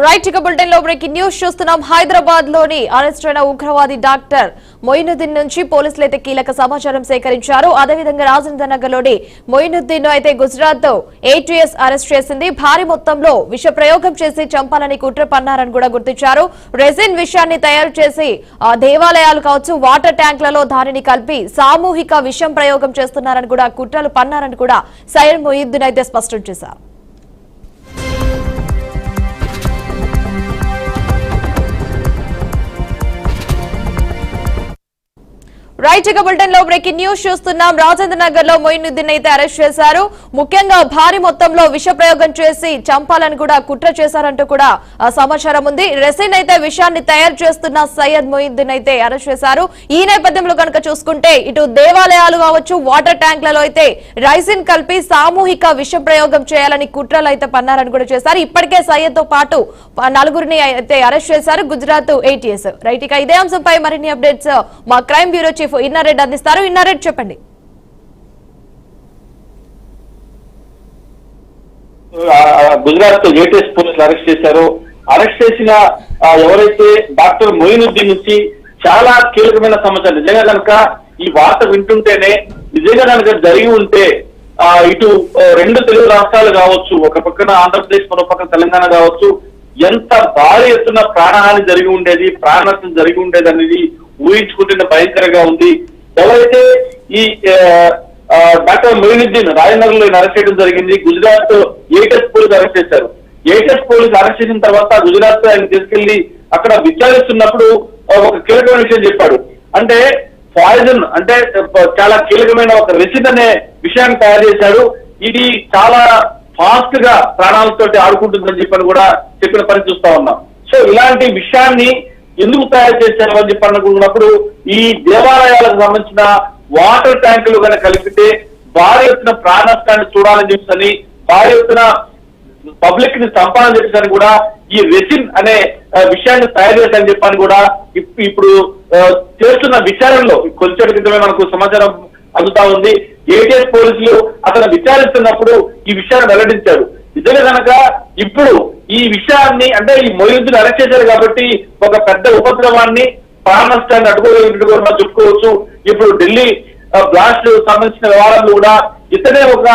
Right ఇక bulletin లో breaking news చూస్తున్నాం. హైదరాబాద్ లోని అరెస్ట్ అయిన ఉగ్రవాది డాక్టర్ మొయినుద్దీన్ నుంచి పోలీసులు అయితే కీలక సమాచారం సేకరించారు. అదేవిధంగా రాజేంద్ర నగర్ లోని మొయినుద్దీన్ అయితే గుజరాత్ ATS అరెస్ట్ చేసింది. భారీ మొత్తంలో విష ప్రయోగం చేసి చంపాలని కుట్ర పన్నారని కూడా గుర్తించారు. రెజిన్ విషయాన్ని తయారు చేసి దేవాలయాలు కావచ్చు, వాటర్ ట్యాంక్లలో దానిని కలిపి సామూహిక విషం ప్రయోగం చేస్తున్నారని కూడా కుట్రలు పన్నారని కూడా సయ్యద్ మొయినుద్దీన్ అయితే స్పష్టం చేశారు. రైట్ ఇక బులెటిన్ లో బ్రేకింగ్ న్యూస్ చూస్తున్నాం. రాజేంద్ర నగర్ లో మొయినుద్దీన్ అయితే అరెస్ట్ చేశారు. ముఖ్యంగా భారీ మొత్తంలో విష ప్రయోగం చేసి చంపాలని కూడా కుట్ర చేశారంటూ కూడా సమాచారం ఉంది. రెసిన్ అయితే విషయాన్ని తయారు చేస్తున్న సయ్యద్ మొయినుద్దీన్ అయితే అరెస్ట్ చేశారు. ఈ నేపథ్యంలో కనుక చూసుకుంటే ఇటు దేవాలయాలు కావచ్చు, వాటర్ ట్యాంక్లలో అయితే రైసిన్ కలిపి సామూహిక విష ప్రయోగం చేయాలని కుట్రలు అయితే పన్నారని కూడా చేశారు. ఇప్పటికే సయ్యద్ తో పాటు నలుగురిని అయితే అరెస్ట్ చేశారు గుజరాత్ ATS. రైట్ ఇక ఇదే అంశంపై మరిన్ని అప్డేట్స్ మా క్రైమ్ బ్యూరో చీఫ్ ఇన్నారెడ్డి అందిస్తారు. ఇన్నారెడ్డి చెప్పండి. గుజరాత్ ATS పోలీసులు అరెస్ట్ చేశారు. అరెస్ట్ చేసిన ఎవరైతే డాక్టర్ మొయినుద్దీన్ నుంచి చాలా కీలకమైన సమాచారం, నిజంగా కనుక ఈ వార్త వింటుంటేనే నిజంగా కనుక జరిగి ఉంటే ఇటు రెండు తెలుగు రాష్ట్రాలు కావచ్చు, ఒక పక్కన ఆంధ్రప్రదేశ్, మరో పక్కన తెలంగాణ కావచ్చు, ఎంత భారీ ఎత్తున ప్రాణహాని జరిగి ఉండేది, ప్రాణ నష్టం జరిగి ఉండేది అనేది ఊహించుకుంటున్న భయంకరంగా ఉంది. ఎవరైతే ఈ డాక్టర్ మొయినుద్దీన్ రాజనగర్ లో అరెస్ట్ చేయడం జరిగింది. గుజరాత్ ATS పోలీసులు అరెస్ట్ చేశారు. ATS పోలీసులు అరెస్ట్ చేసిన తర్వాత గుజరాత్ ఆయన తీసుకెళ్లి అక్కడ విచారిస్తున్నప్పుడు ఒక కీలకమైన విషయం చెప్పాడు. అంటే పాయిజన్, అంటే చాలా కీలకమైన ఒక రెసిన్ అనే విషయాన్ని తయారు చేశాడు. ఇది చాలా ఫాస్ట్ గా ప్రాణాలతో ఆడుకుంటుందని చెప్పని కూడా చెప్పిన పని చూస్తా ఉన్నాం. సో ఇలాంటి విషయాన్ని ఎందుకు తయారు చేశారు అని చెప్పి అనుకున్నప్పుడు ఈ దేవాలయాలకు సంబంధించిన వాటర్ ట్యాంకులు కనుక కలిపితే భారీ ఎత్తున ప్రాణ నష్టాన్ని చూడాలని చెప్పని, భారీ ఎత్తున పబ్లిక్ ని చంపాలని చెప్పేసి కూడా ఈ రెసిన్ అనే విషయాన్ని తయారు చేశారని చెప్పని కూడా ఇప్పుడు చేస్తున్న విచారణలో కొంచెం క్రితమే మనకు సమాచారం అందుతా ఉంది. ATS పోలీసులు అతను విచారిస్తున్నప్పుడు ఈ విషయాన్ని వెల్లడించారు. నిజంగా కనుక ఇప్పుడు ఈ విషయాన్ని, అంటే ఈ మొయినుద్దీన్ అరెస్ట్ చేశారు కాబట్టి ఒక పెద్ద ఉపద్రవాన్ని, ప్రాణ నష్టాన్ని అడ్డుకోవాలని చెప్పుకోవచ్చు. ఇప్పుడు ఢిల్లీ బ్లాస్ట్ సంబంధించిన వ్యవహారాలు కూడా ఇతనే ఒక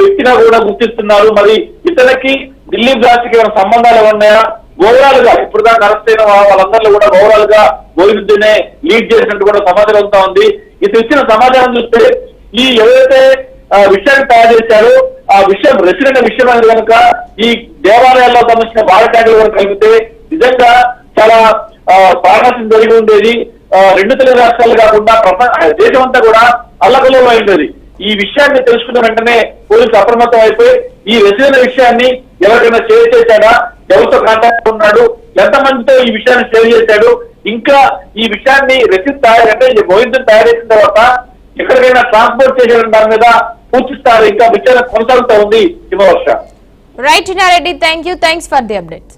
వ్యక్తిగా కూడా గుర్తిస్తున్నారు. మరి ఇతనికి ఢిల్లీ బ్లాస్ట్ కి ఏమైనా సంబంధాలు ఉన్నాయా? ఓవరాల్ గా ఇప్పుడు దాకా అరెస్ట్ అయిన వాళ్ళందరిలో కూడా ఓవరాల్ గా మొయినుద్దీనే లీడ్ చేసినట్టు కూడా సమాచారం అవుతా ఉంది. ఇతను ఇచ్చిన సమాచారం చూస్తే ఈ ఎవరైతే విషయాన్ని తయారు చేశారో ఆ విషయం రెసిన్ అనే విషయం అనేది కనుక ఈ దేవాలయాల్లో సంబంధించిన వాటర్ ట్యాంకులు కనుక కలిపితే నిజంగా చాలా ప్రాణనష్టం జరిగి ఉండేది. రెండు తెలుగు రాష్ట్రాలు కాకుండా దేశం అంతా కూడా అల్లకల్లోలం అయింది. ఈ విషయాన్ని తెలుసుకున్న వెంటనే పోలీసులు అప్రమత్తం అయిపోయి ఈ రెసిన్ అనే విషయాన్ని ఎవరికైనా షేర్ చేశాడా, ఎవరితో కాంటాక్ట్ ఉన్నాడు, ఎంతమందితో ఈ విషయాన్ని షేర్ చేశాడు, ఇంకా ఈ విషయాన్ని రెసిన్ తయారంటే మొయినుద్దీన్ తయారు చేసిన తర్వాత ఎక్కడికైనా ట్రాన్స్పోర్ట్ చేసిన దాని మీద పూర్తిస్తారు ఇంకా విచారణ కొనసాగుతూ ఉంది. Himavarsha. Right Innareddy, thanks for the updates.